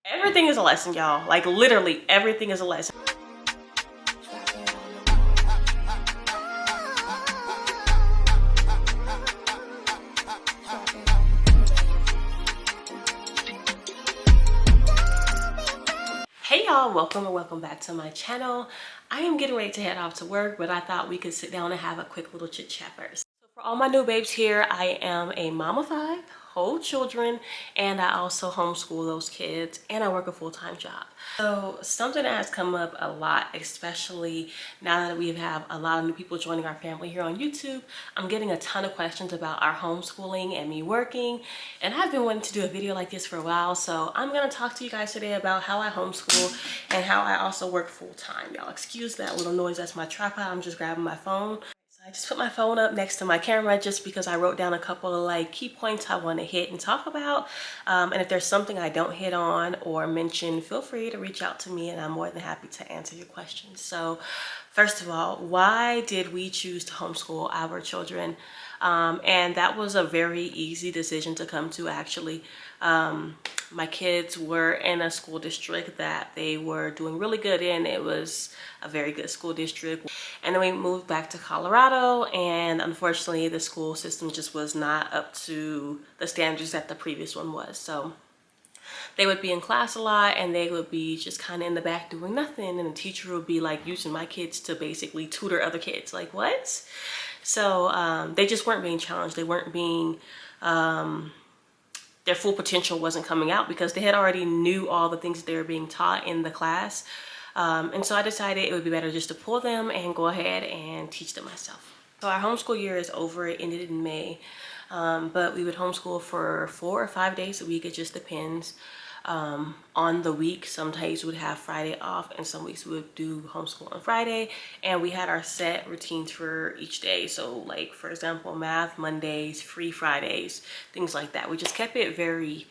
Everything is a lesson, y'all. Like literally everything is a lesson. Hey y'all, welcome or welcome back to my channel. I am getting ready to head off to work, but I thought we could sit down and have a quick little chit chat first. So for all my new babes here, I am a mom of 5 whole children, and I also homeschool those kids, and I work a full-time job. So something that has come up a lot, especially now that we have a lot of new people joining our family here on YouTube, I'm getting a ton of questions about our homeschooling and me working, and I've been wanting to do a video like this for a while, so I'm gonna talk to you guys today about how I homeschool and how I also work full-time. Y'all excuse that little noise, that's my tripod. I'm just grabbing my phone. I just put my phone up next to my camera just because I wrote down a couple of like key points I want to hit and talk about. And if there's something I don't hit on or mention, feel free to reach out to me and I'm more than happy to answer your questions. So first of all, why did we choose to homeschool our children? And that was a very easy decision to come to, actually. My kids were in a school district that they were doing really good in. It was a very good school district. And then we moved back to Colorado, and unfortunately the school system just was not up to the standards that the previous one was. So they would be in class a lot and they would be just kind of in the back doing nothing, and the teacher would be like using my kids to basically tutor other kids. Like, what? So they just weren't being challenged. They weren't being their full potential wasn't coming out because they had already knew all the things that they were being taught in the class. And so I decided it would be better just to pull them and go ahead and teach them myself. So our homeschool year is over. It ended in May, but we would homeschool for 4 or 5 days a week. It just depends on the week. Some days we would have Friday off, and some weeks we would do homeschool on Friday, and we had our set routines for each day. So like, for example, math Mondays, free Fridays, things like that. We just kept it very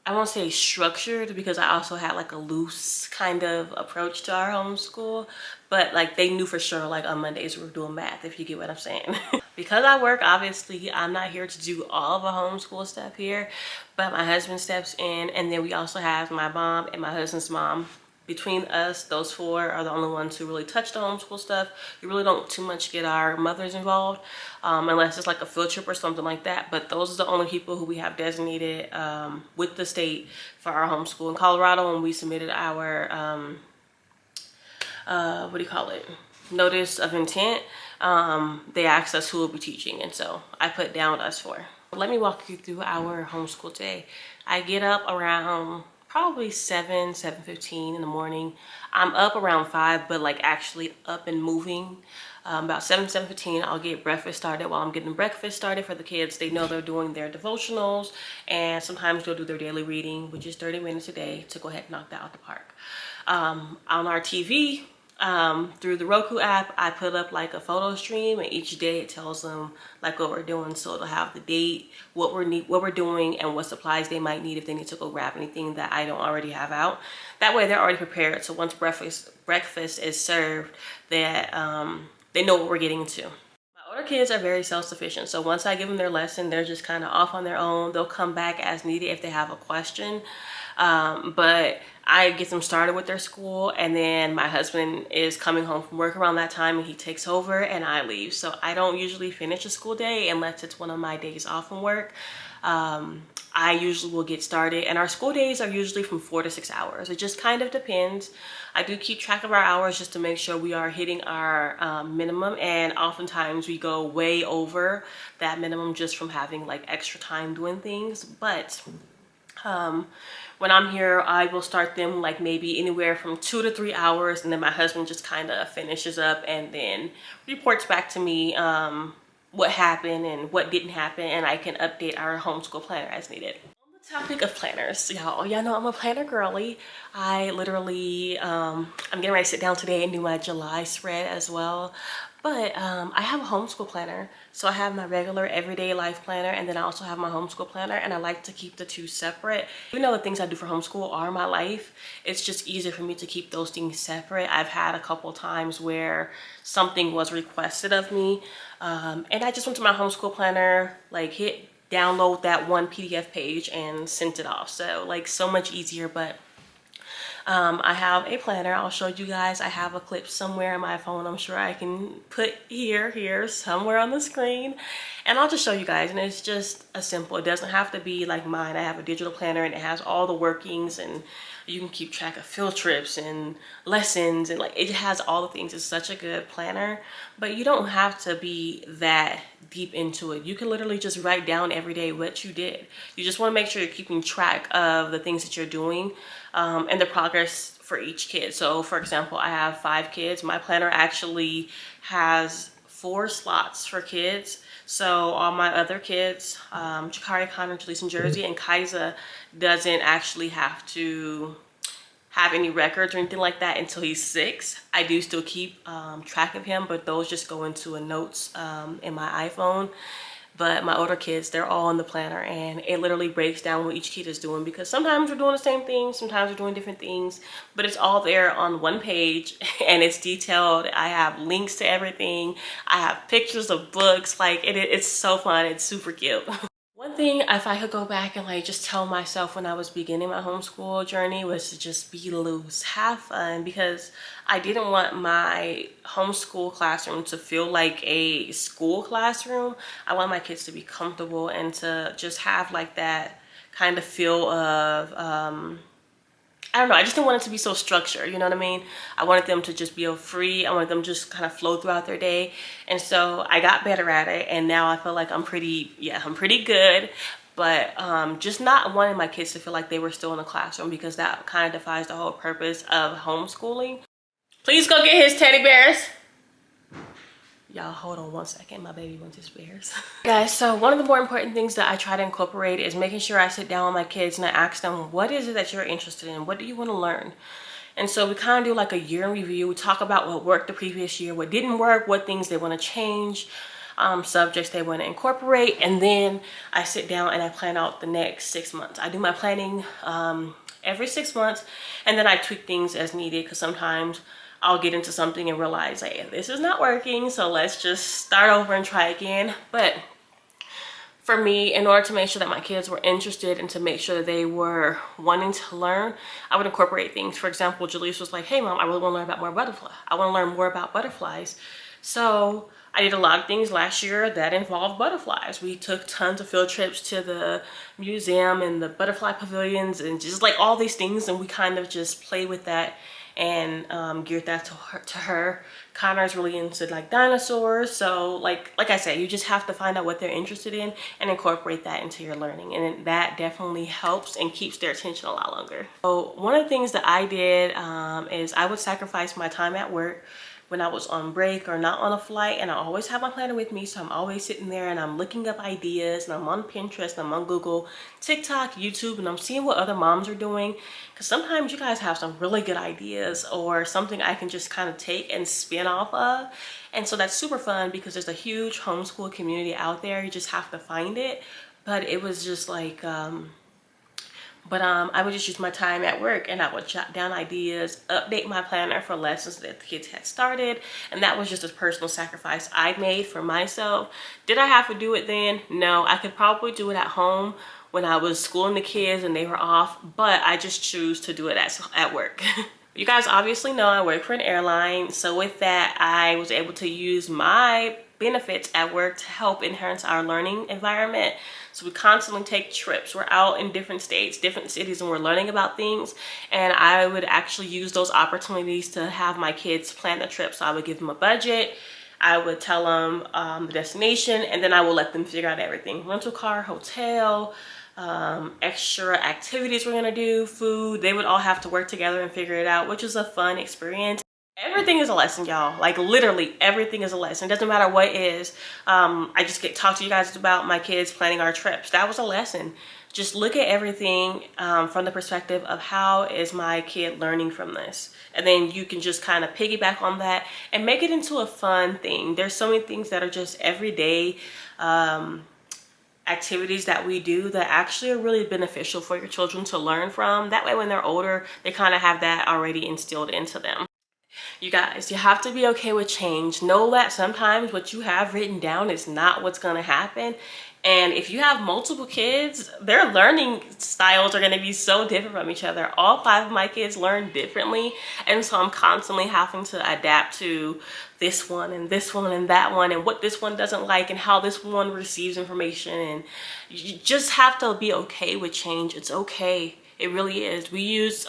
I won't say structured, because I also had like a loose kind of approach to our homeschool, but like they knew for sure like on Mondays we were doing math, if you get what I'm saying. Because I work, obviously I'm not here to do all the homeschool stuff here, but my husband steps in, and then we also have my mom and my husband's mom. Between us, those 4 are the only ones who really touch the homeschool stuff. We really don't too much get our mothers involved, unless it's like a field trip or something like that. But those are the only people who we have designated with the state for our homeschool. In Colorado, when we submitted our, what do you call it? Notice of intent, they asked us who will be teaching. And so I put down us 4. Let me walk you through our homeschool day. I get up around probably 7:15 in the morning. I'm up around 5, but like actually up and moving. About 7:15, I'll get breakfast started. While I'm getting breakfast started for the kids, they know they're doing their devotionals, and sometimes they'll do their daily reading, which is 30 minutes a day, to go ahead and knock that out the park. On our TV, through the Roku app, I put up like a photo stream, and each day it tells them like what we're doing. So it'll have the date, what we're doing, and what supplies they might need if they need to go grab anything that I don't already have out. That way they're already prepared. So once breakfast is served, that they know what we're getting into. My older kids are very self-sufficient. So once I give them their lesson, they're just kind of off on their own. They'll come back as needed if they have a question. But I get them started with their school, and then my husband is coming home from work around that time, and he takes over and I leave. So I don't usually finish a school day unless it's one of my days off from work. I usually will get started, and our school days are usually from 4 to 6 hours. It just kind of depends. I do keep track of our hours just to make sure we are hitting our minimum, and oftentimes we go way over that minimum just from having like extra time doing things. But when I'm here, I will start them like maybe anywhere from 2 to 3 hours, and then my husband just kind of finishes up and then reports back to me what happened and what didn't happen, and I can update our homeschool planner as needed. On the topic of planners, y'all know I'm a planner girly. I literally, I'm getting ready to sit down today and do my July spread as well. But I have a homeschool planner. So I have my regular everyday life planner, and then I also have my homeschool planner, and I like to keep the 2 separate. Even though the things I do for homeschool are my life, it's just easier for me to keep those things separate. I've had a couple times where something was requested of me, and I just went to my homeschool planner, like hit download that one PDF page and sent it off. So like so much easier. But I have a planner. I'll show you guys. I have a clip somewhere in my phone. I'm sure I can put here somewhere on the screen, and I'll just show you guys. And it's just a simple, it doesn't have to be like mine. I have a digital planner and it has all the workings, and you can keep track of field trips and lessons, and like it has all the things. It's such a good planner, but you don't have to be that deep into it. You can literally just write down every day what you did. You just want to make sure you're keeping track of the things that you're doing, and the progress for each kid. So for example, I have 5 kids. My planner actually has 4 slots for kids. So all my other kids, Jakari, Connor, Jalise, and Jersey, and Kaiza doesn't actually have to have any records or anything like that until he's 6. I do still keep track of him, but those just go into a notes in my iPhone. But my older kids, they're all in the planner, and it literally breaks down what each kid is doing, because sometimes we're doing the same thing, sometimes we're doing different things, but it's all there on one page and it's detailed. I have links to everything. I have pictures of books. Like it's so fun. It's super cute. One thing, if I could go back and like just tell myself when I was beginning my homeschool journey, was to just be loose, have fun, because I didn't want my homeschool classroom to feel like a school classroom. I want my kids to be comfortable and to just have like that kind of feel of I don't know, I just didn't want it to be so structured, you know what I mean? I wanted them to just be free. I wanted them to just kind of flow throughout their day. And so I got better at it, and now I feel like I'm pretty good. But just not wanting my kids to feel like they were still in the classroom, because that kind of defies the whole purpose of homeschooling. Please go get his teddy bears. Y'all hold on one second, my baby wants his bears. Guys, so one of the more important things that I try to incorporate is making sure I sit down with my kids and I ask them, what is it that you're interested in? What do you want to learn? And so we kind of do like a year in review. We talk about what worked the previous year, what didn't work, what things they want to change, subjects they want to incorporate. And then I sit down and I plan out the next 6 months. I do my planning every 6 months, and then I tweak things as needed, because sometimes I'll get into something and realize, hey, this is not working, so let's just start over and try again. But for me, in order to make sure that my kids were interested and to make sure that they were wanting to learn, I would incorporate things. For example, Jalise was like, hey mom, I really want to learn about more butterfly. I want to learn more about butterflies. So I did a lot of things last year that involved butterflies. We took tons of field trips to the museum and the butterfly pavilions and just like all these things, and we kind of just played with that and geared that to her. Connor's really into like dinosaurs, so like I said, you just have to find out what they're interested in and incorporate that into your learning, and that definitely helps and keeps their attention a lot longer. So one of the things that I did is I would sacrifice my time at work when I was on break or not on a flight, and I always have my planner with me, so I'm always sitting there and I'm looking up ideas, and I'm on Pinterest, and I'm on Google, TikTok, YouTube, and I'm seeing what other moms are doing, because sometimes you guys have some really good ideas or something I can just kind of take and spin off of. And so that's super fun, because there's a huge homeschool community out there. You just have to find it. But it was just like I would just use my time at work, and I would jot down ideas, update my planner for lessons that the kids had started, and that was just a personal sacrifice I made for myself. Did I have to do it then? No, I could probably do it at home when I was schooling the kids and they were off, but I just choose to do it at work. You guys obviously know I work for an airline, so with that, I was able to use my benefits at work to help enhance our learning environment. So we constantly take trips. We're out in different states, different cities, and we're learning about things. And I would actually use those opportunities to have my kids plan the trip. So I would give them a budget. I would tell them the destination, and then I will let them figure out everything. Rental car, hotel, extra activities we're gonna do, food. They would all have to work together and figure it out, which is a fun experience. Everything is a lesson, y'all. Like literally everything is a lesson. It doesn't matter what it is. I just talk to you guys about my kids planning our trips. That was a lesson. Just look at everything from the perspective of how is my kid learning from this, and then you can just kind of piggyback on that and make it into a fun thing. There's so many things that are just everyday activities that we do that actually are really beneficial for your children to learn from. That way when they're older, they kind of have that already instilled into them. You guys, you have to be okay with change. Know that sometimes what you have written down is not what's going to happen. And if you have multiple kids, their learning styles are going to be so different from each other. All 5 of my kids learn differently, and so I'm constantly having to adapt to this one and this one and that one, and what this one doesn't like, and how this one receives information. And you just have to be okay with change. It's okay. It really is. We use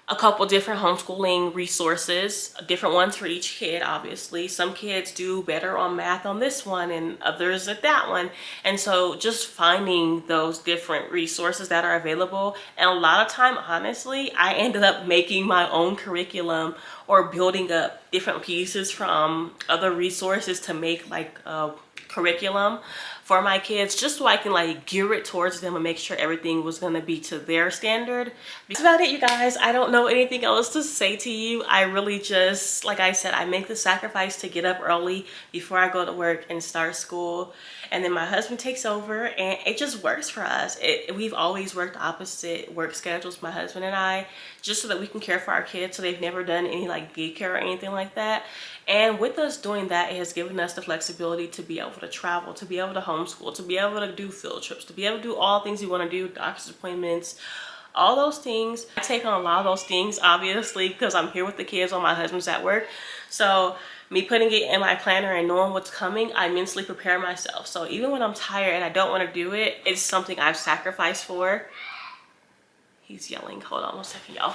a couple different homeschooling resources, different ones for each kid, obviously. Some kids do better on math on this one and others at that one. And so just finding those different resources that are available. And a lot of time, honestly, I ended up making my own curriculum or building up different pieces from other resources to make like a curriculum for my kids, just so I can like gear it towards them and make sure everything was gonna be to their standard. That's about it, you guys. I don't know anything else to say to you. I really just, like I said, I make the sacrifice to get up early before I go to work and start school. And then my husband takes over, and it just works for us. We've always worked opposite work schedules, my husband and I, just so that we can care for our kids. So they've never done any like daycare or anything like that. And with us doing that, it has given us the flexibility to be able to travel, to be able to homeschool, to be able to do field trips, to be able to do all things we want to do, doctor's appointments, all those things. I take on a lot of those things, obviously, because I'm here with the kids while my husband's at work. So me putting it in my planner and knowing what's coming, I mentally prepare myself. So even when I'm tired and I don't want to do it, it's something I've sacrificed for. He's yelling. Hold on one second, y'all.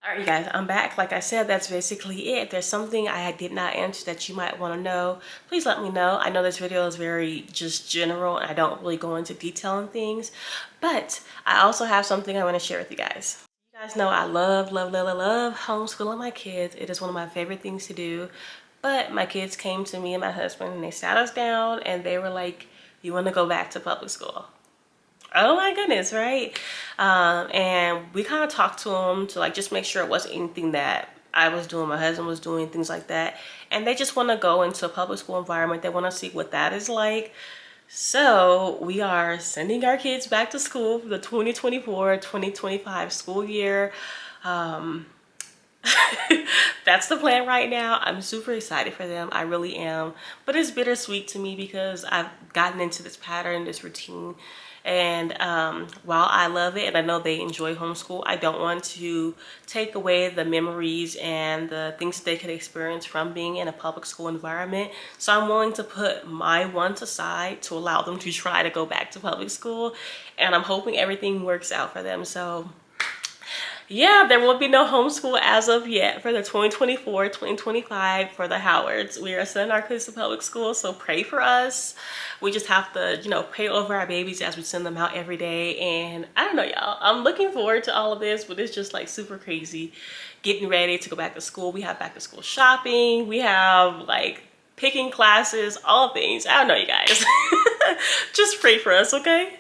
All right, you guys, I'm back. Like I said, that's basically it. If there's something I did not answer that you might want to know, please let me know. I know this video is very just general and I don't really go into detail on things, but I also have something I want to share with you guys. You guys know I love homeschooling my kids. It is one of my favorite things to do. But my kids came to me and my husband and they sat us down and they were like, you want to go back to public school? Oh my goodness, right? And we kind of talked to them to like just make sure it wasn't anything that I was doing, my husband was doing, things like that. And they just want to go into a public school environment. They want to see what that is like. So we are sending our kids back to school for the 2024-2025 school year. That's the plan right now. I'm super excited for them. I really am. But it's bittersweet to me because I've gotten into this pattern, this routine. And while I love it and I know they enjoy homeschool, I don't want to take away the memories and the things they could experience from being in a public school environment. So I'm willing to put my wants aside to allow them to try to go back to public school. And I'm hoping everything works out for them. So yeah, there will be no homeschool as of yet for the 2024-2025 for the Howards. We are sending our kids to public school, so pray for us. We just have to, you know, pray over our babies as we send them out every day. And I don't know, y'all, I'm looking forward to all of this, but it's just like super crazy getting ready to go back to school. We have back to school shopping. We have like picking classes, all things. I don't know, you guys. Just pray for us, okay?